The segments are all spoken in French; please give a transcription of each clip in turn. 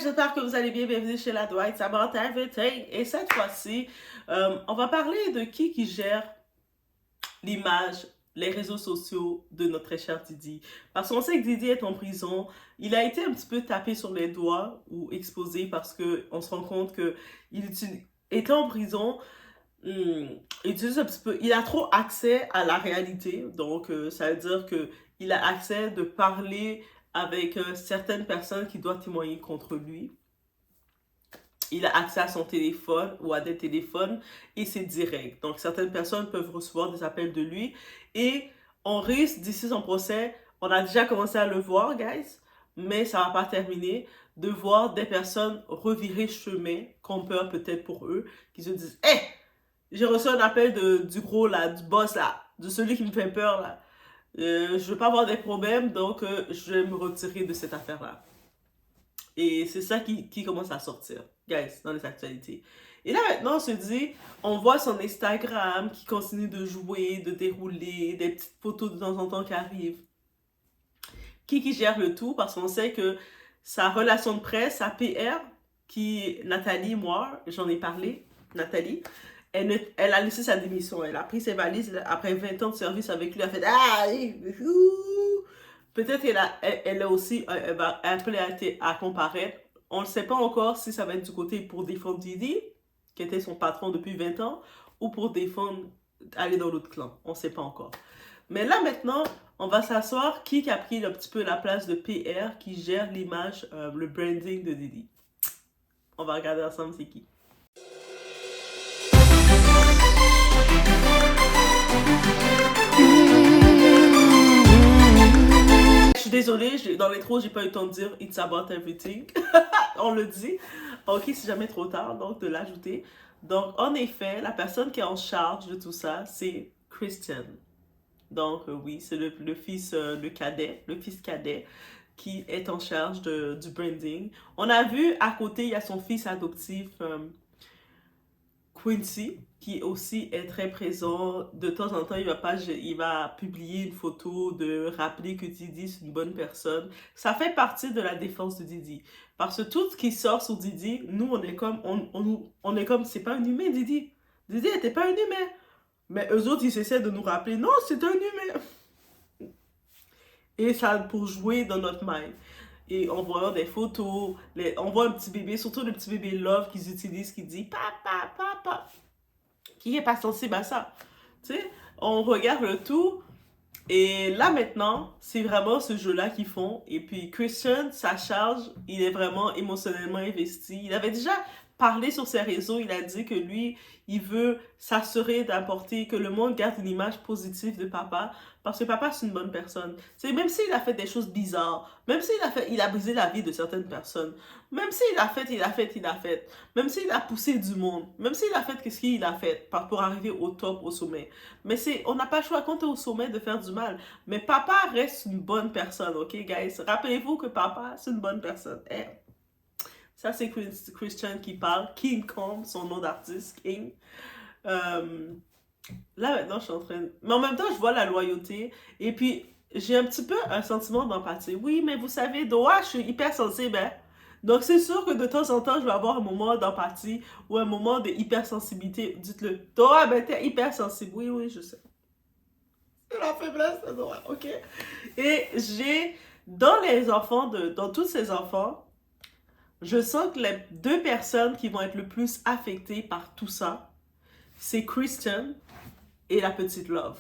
guys, j'espère que vous allez bien. Bienvenue chez la Dwight About Everything. Et cette fois-ci, on va parler de qui gère l'image, les réseaux sociaux de notre très cher Didi. Parce qu'on sait que Didi est en prison. Il a été un petit peu tapé sur les doigts ou exposé parce qu'on se rend compte qu'il était en prison. Il a trop accès à la réalité. Donc, ça veut dire qu'il a accès de parler avec certaines personnes qui doivent témoigner contre lui. Il a accès à son téléphone ou à des téléphones et c'est direct. Donc, certaines personnes peuvent recevoir des appels de lui et on risque, d'ici son procès, on a déjà commencé à le voir, guys, mais ça va pas terminer, de voir des personnes revirer chemin, qu'on peur peut-être pour eux, qui se disent « Hey, j'ai reçu un appel du gros, là, du boss, là, de celui qui me fait peur, là. Je veux pas avoir des problèmes, donc je vais me retirer de cette affaire-là. » Et c'est ça qui commence à sortir, guys, dans les actualités. Et là, maintenant, on se dit, on voit son Instagram qui continue de jouer, de dérouler, des petites photos de temps en temps qui arrivent. Qui gère le tout? Parce qu'on sait que sa relation de presse, sa PR, Nathalie, moi, j'en ai parlé, Nathalie, elle a laissé sa démission. Elle a pris ses valises après 20 ans de service avec lui. Elle a fait « Ah, peut-être qu'elle a aussi appelé à comparaître. On ne sait pas encore si ça va être du côté pour défendre Didi, qui était son patron depuis 20 ans, ou pour défendre, aller dans l'autre clan. On ne sait pas encore. Mais là, maintenant, on va s'asseoir qui a pris un petit peu la place de PR, qui gère l'image, le branding de Didi. On va regarder ensemble c'est qui. Je suis désolée, dans l'intro, j'ai pas eu le temps de dire It's About Everything. On le dit. Ok, c'est jamais trop tard, donc de l'ajouter. Donc, en effet, la personne qui est en charge de tout ça, c'est Christian. Donc, oui, c'est le fils cadet qui est en charge du branding. On a vu à côté, il y a son fils adoptif, Quincy, qui aussi est très présent. De temps en temps, il va publier une photo de rappeler que Didi c'est une bonne personne. Ça fait partie de la défense de Didi. Parce que tout ce qui sort sur Didi, nous, on est comme, c'est pas un humain, Didi. Didi n'était pas un humain. Mais eux autres, ils essaient de nous rappeler, non, c'est un humain. Et ça, pour jouer dans notre mind. Et en voyant des photos, on voit un petit bébé, surtout le petit bébé Love qu'ils utilisent, qui dit papa, papa. Qui n'est pas sensible à ça. Tu sais, on regarde le tout. Et là maintenant, c'est vraiment ce jeu-là qu'ils font. Et puis Christian, sa charge, il est vraiment émotionnellement investi. Il avait déjà parlé sur ses réseaux, il a dit que lui, il veut s'assurer d'apporter, que le monde garde une image positive de papa, parce que papa, c'est une bonne personne. C'est même s'il a fait des choses bizarres, même il a brisé la vie de certaines personnes, même s'il a fait, même s'il a poussé du monde, même s'il a fait ce qu'il a fait pour arriver au top, au sommet. Mais on n'a pas le choix quand tu es au sommet de faire du mal. Mais papa reste une bonne personne, ok, guys? Rappelez-vous que papa, c'est une bonne personne. Eh, ça, c'est Christian qui parle. King Kong, son nom d'artiste, King. Là, maintenant, je suis en train... Mais en même temps, je vois la loyauté. Et puis, j'ai un petit peu un sentiment d'empathie. Oui, mais vous savez, Doha, je suis hyper sensible, hein? Donc, c'est sûr que de temps en temps, je vais avoir un moment d'empathie ou un moment de hypersensibilité. Dites-le. Doha, ben, t'es hypersensible. Oui, oui, je sais. C'est la faiblesse de Doha, ok? Et dans les enfants, dans tous ces enfants, je sens que les deux personnes qui vont être le plus affectées par tout ça, c'est Christian et la petite Love.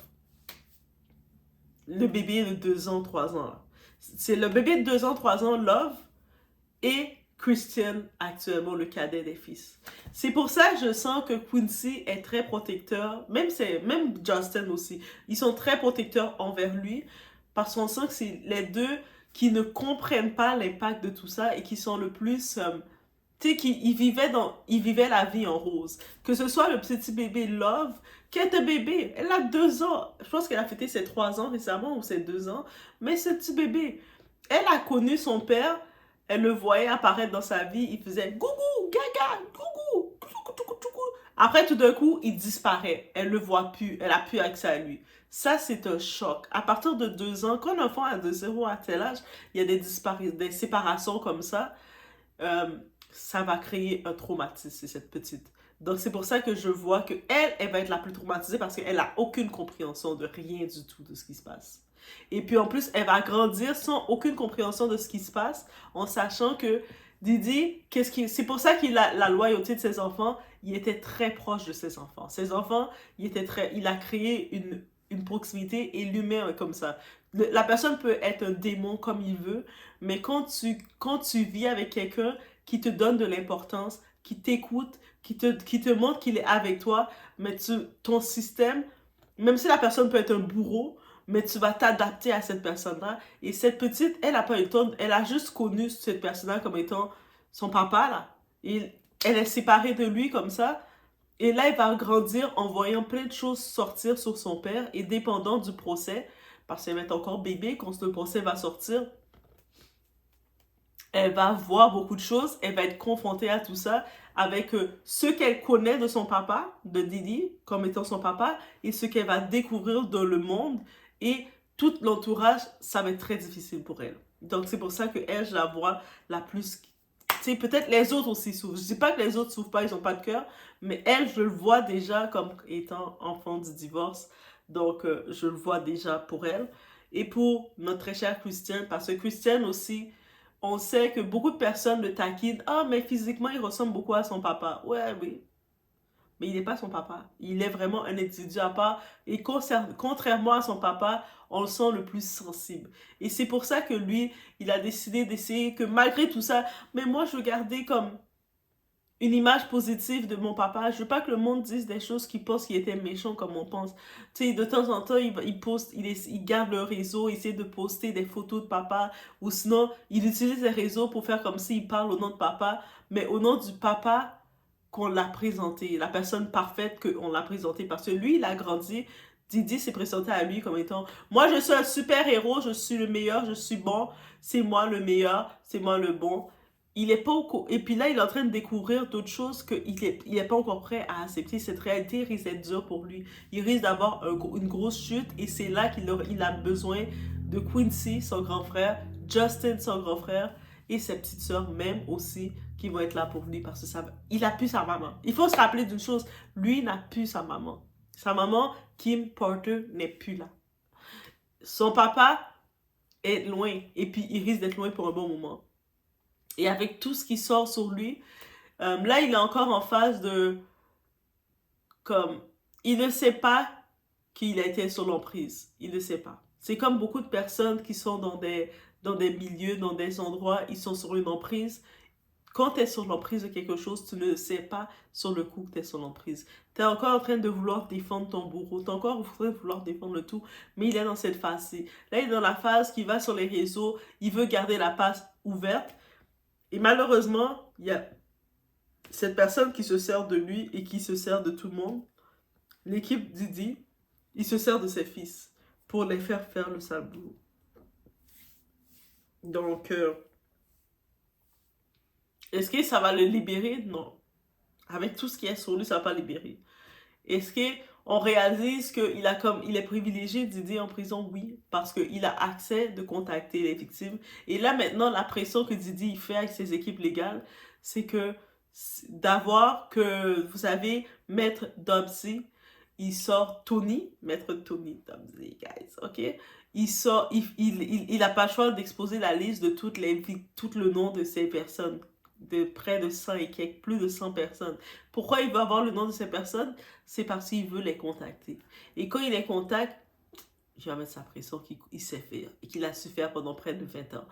Le bébé de 2 ans, 3 ans. C'est le bébé de 2 ans, 3 ans, Love, et Christian, actuellement, le cadet des fils. C'est pour ça que je sens que Quincy est très protecteur, même Justin aussi. Ils sont très protecteurs envers lui, parce qu'on sent que c'est les deux qui ne comprennent pas l'impact de tout ça et qui sont le plus... tu sais, ils vivaient la vie en rose. Que ce soit le petit bébé Love, qui est un bébé, elle a 2 ans. Je pense qu'elle a fêté ses 3 ans récemment, ou ses 2 ans. Mais ce petit bébé, elle a connu son père, elle le voyait apparaître dans sa vie, il faisait « Gougou, gaga, gougou, toukou. » Après, tout d'un coup, il disparaît. Elle le voit plus, elle a plus accès à lui. Ça, c'est un choc. À partir de 2 ans, quand un enfant a de 0 à tel âge, il y a des séparations comme ça. euh, ça va créer un traumatisme chez cette petite. Donc, c'est pour ça que je vois que elle va être la plus traumatisée parce qu'elle n'a aucune compréhension de rien du tout de ce qui se passe. Et puis, en plus, elle va grandir sans aucune compréhension de ce qui se passe, en sachant que Didi, c'est pour ça qu'il a la loyauté de ses enfants, il était très proche de ses enfants. Ses enfants, il a créé une proximité et l'humain est comme ça. La personne peut être un démon comme il veut, mais quand tu vis avec quelqu'un qui te donne de l'importance, qui t'écoute, qui te montre qu'il est avec toi, mais ton système, même si la personne peut être un bourreau, mais tu vas t'adapter à cette personne-là. Et cette petite, elle a pas eu le temps, elle a juste connu cette personne-là comme étant son papa, là. Et elle est séparée de lui comme ça. Et là, elle va grandir en voyant plein de choses sortir sur son père et dépendant du procès, parce qu'elle va être encore bébé quand le procès va sortir, elle va voir beaucoup de choses, elle va être confrontée à tout ça avec ce qu'elle connaît de son papa, de Didi, comme étant son papa, et ce qu'elle va découvrir dans le monde, et tout l'entourage, ça va être très difficile pour elle. Donc c'est pour ça que elle, je la vois la plus... Tu sais, peut-être les autres aussi souffrent. Je dis pas que les autres souffrent pas, ils ont pas de cœur, mais elle, je le vois déjà comme étant enfant du divorce. Donc, je le vois déjà pour elle. Et pour notre très cher Christian, parce que Christian aussi, on sait que beaucoup de personnes le taquinent. Ah, mais physiquement, il ressemble beaucoup à son papa. Ouais, oui. Mais il n'est pas son papa. Il est vraiment un individu à part. Et contrairement à son papa, on le sent le plus sensible. Et c'est pour ça que lui, il a décidé d'essayer que malgré tout ça, mais moi, je veux garder comme une image positive de mon papa. Je veux pas que le monde dise des choses qui pensent qu'il était méchant comme on pense. Tu sais, de temps en temps, il garde le réseau, il essaie de poster des photos de papa, ou sinon, il utilise les réseaux pour faire comme s'il parle au nom de papa, mais au nom du papa qu'on l'a présenté, la personne parfaite qu'on l'a présenté, parce que lui, il a grandi. Didi s'est présenté à lui comme étant moi je suis un super héros, je suis le meilleur, je suis bon, c'est moi le meilleur, c'est moi le bon. Il est pas au et puis là il est en train de découvrir d'autres choses il est pas encore prêt à accepter. Cette réalité risque d'être dure pour lui, il risque d'avoir une grosse chute et c'est là il a besoin de Quincy, son grand frère, Justin, son grand frère, et ses petites sœurs même aussi qui vont être là pour lui parce que il a plus sa maman. Il faut se rappeler d'une chose, lui n'a plus sa maman. Sa maman, Kim Porter, n'est plus là. Son papa est loin et puis il risque d'être loin pour un bon moment. Et avec tout ce qui sort sur lui, là, il est encore en phase de... Comme... Il ne sait pas qu'il a été sur l'emprise. Il ne sait pas. C'est comme beaucoup de personnes qui sont dans des milieux, dans des endroits, ils sont sur une emprise. Quand tu es sur l'emprise de quelque chose, tu ne sais pas sur le coup que tu es sur l'emprise. Tu es encore en train de vouloir défendre ton bourreau, tu es encore en train de vouloir défendre le tout, mais il est dans cette phase-ci. Là, il est dans la phase qui va sur les réseaux, il veut garder la passe ouverte, et malheureusement, il y a cette personne qui se sert de lui et qui se sert de tout le monde. L'équipe Didi, il se sert de ses fils pour les faire le sale boulot. Donc, est-ce que ça va le libérer? Non. Avec tout ce qui est sur lui, ça va pas le libérer. Est-ce qu'on réalise il est privilégié Didi en prison? Oui, parce qu'il a accès de contacter les victimes. Et là, maintenant, la pression que Didi fait avec ses équipes légales, c'est que d'avoir que, vous savez, Maître Dobbsy, il sort Maître Tony Dobbsy, guys, ok? Il sort, il a pas le choix d'exposer la liste de tout le nom de ces personnes, de près de 100 et quelques, plus de 100 personnes. Pourquoi il veut avoir le nom de ces personnes? C'est parce qu'il veut les contacter. Et quand il les contacte, il va mettre sa pression qu'il sait faire et qu'il a su faire pendant près de 20 ans.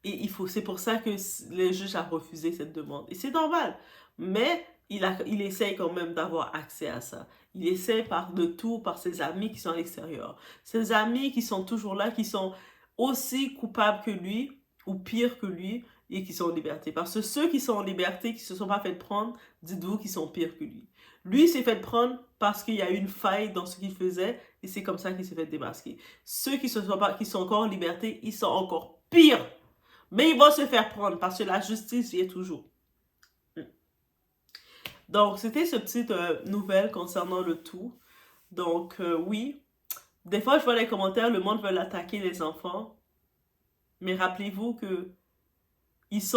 Et c'est pour ça que le juge a refusé cette demande. Et c'est normal. Mais il essaye quand même d'avoir accès à ça. Il essaie par ses amis qui sont à l'extérieur. Ses amis qui sont toujours là, qui sont aussi coupables que lui, ou pire que lui, et qui sont en liberté. Parce que ceux qui sont en liberté, qui ne se sont pas fait prendre, dites-vous qu'ils sont pires que lui. Lui s'est fait prendre parce qu'il y a eu une faille dans ce qu'il faisait, et c'est comme ça qu'il s'est fait démasquer. Ceux qui sont encore en liberté, ils sont encore pires. Mais ils vont se faire prendre parce que la justice y est toujours. Donc, c'était ce petit nouvelle concernant le tout. Donc, oui. Des fois, je vois les commentaires, le monde veut attaquer les enfants. Mais rappelez-vous que ils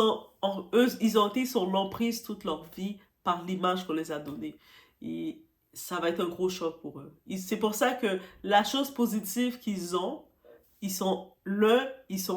ont été sur l'emprise toute leur vie par l'image qu'on les a donnée. Et ça va être un gros choc pour eux. C'est pour ça que la chose positive qu'ils ont, ils sont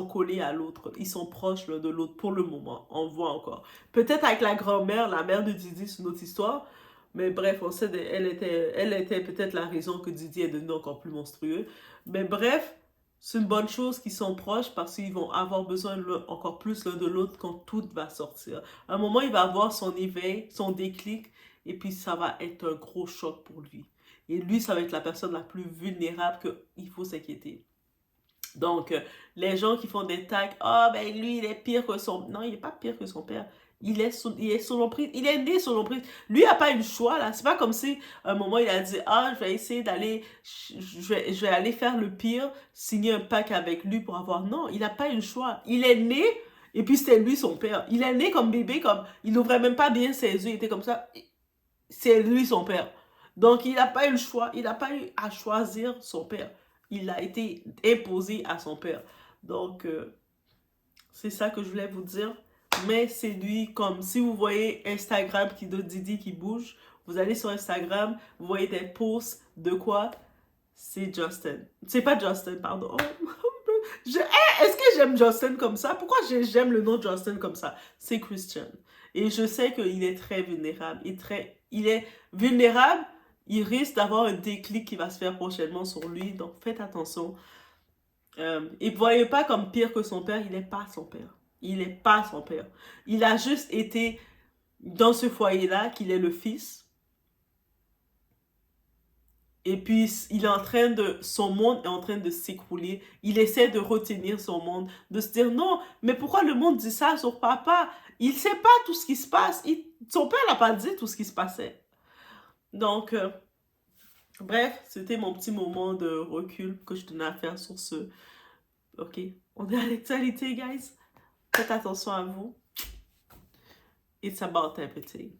collés à l'autre. Ils sont proches l'un de l'autre pour le moment. On voit encore. Peut-être avec la grand-mère, la mère de Didi, c'est une autre histoire. Mais bref, on sait, elle était peut-être la raison que Didi est devenu encore plus monstrueux. Mais bref, c'est une bonne chose qu'ils sont proches parce qu'ils vont avoir besoin encore plus l'un de l'autre quand tout va sortir. À un moment, il va avoir son éveil, son déclic, et puis ça va être un gros choc pour lui. Et lui, ça va être la personne la plus vulnérable qu'il faut s'inquiéter. Donc, les gens qui font des tags, ah ben lui, il est pire que son... Non, il n'est pas pire que son père. Il est sous l'emprise. Il est né sous l'emprise. Lui n'a pas eu le choix, là. C'est pas comme si, à un moment, il a dit, ah, je vais essayer d'aller... Je vais aller faire le pire, signer un pacte avec lui pour avoir... Non, il n'a pas eu le choix. Il est né, et puis c'était lui son père. Il est né comme bébé, comme... Il n'ouvrait même pas bien ses yeux, il était comme ça. C'est lui son père. Donc, il n'a pas eu le choix. Il n'a pas eu à choisir son père. Il a été imposé à son père. Donc, c'est ça que je voulais vous dire. Mais c'est lui, comme si vous voyez Instagram de Didi qui bouge, vous allez sur Instagram, vous voyez des posts de quoi? C'est Justin. C'est pas Justin, pardon. Est-ce que j'aime Justin comme ça? Pourquoi j'aime le nom Justin comme ça? C'est Christian. Et je sais qu'il est très vulnérable. Il est vulnérable. Il risque d'avoir un déclic qui va se faire prochainement sur lui. Donc, faites attention. Et ne voyez pas comme pire que son père. Il n'est pas son père. Il n'est pas son père. Il a juste été dans ce foyer-là, qu'il est le fils. Et puis, son monde est en train de s'écrouler. Il essaie de retenir son monde, de se dire non, mais pourquoi le monde dit ça sur papa? Il ne sait pas tout ce qui se passe. Son père n'a pas dit tout ce qui se passait. Donc, bref, c'était mon petit moment de recul que je tenais à faire sur ce. Ok, on est à l'actualité, guys. Faites attention à vous. It's about everything.